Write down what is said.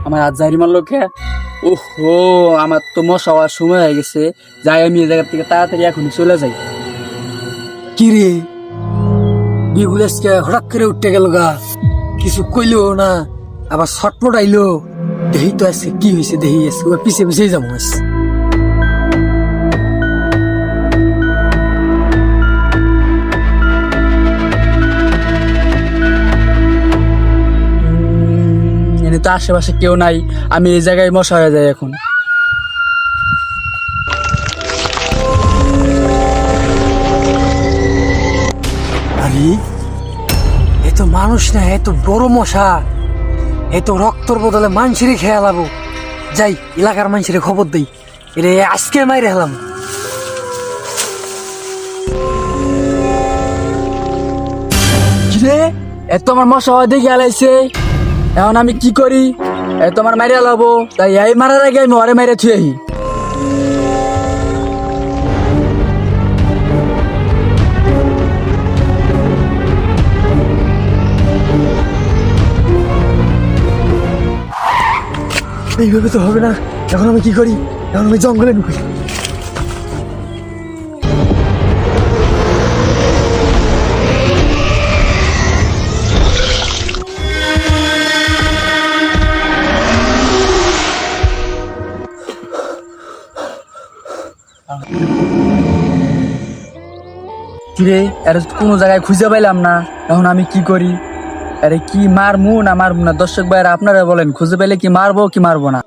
আমার হাত জারি মারলো কে? ওহো, আমার তো মশা হওয়ার সময় হয়ে গেছে। যাই আমি এই জায়গা থেকে তাড়াতাড়ি এখনই চলে যাই। কি রে বিগুল আজকে হঠাৎ করে উঠতে গেল গা, কিছু কইলো না, আবার ছটপট আইলো। দেহি তো আজকে কি হয়েছে, দেহি আজকে ওর পিছে পিছিয়ে যাবো আজ। এনে তো আশেপাশে কেউ নাই, আমি এই জায়গায় মশা হয়ে যাই এখন। আরে এ তো মানুষ না, এত বড় মশা, এত রক্তর বদলে মানুষেরই খেয়াল আবো। যাই এলাকার মানুষের খবর দেই, এরে আজকে মাইরে হেলাম। কিরে, এত আমার মশা হওয়া দেখে আলাইছে, এখন আমি কি করি? এত আমার মারিয়া লাবো, তাই এই মারার আগে আমি ওরে মাইরে থুই আহি। এইভাবে তো হবে না, এখন আমি কি করি? এখন আমি জঙ্গলে ঢুকি। কিরে, এর কোনো জায়গায় খুঁজে পাইলাম না, এখন আমি কি করি? আরে কি মারমু না মারবো না? দর্শক ভাইরা আপনারা বলেন, খুঁজে পেলে কি মারবো কি মারবো না?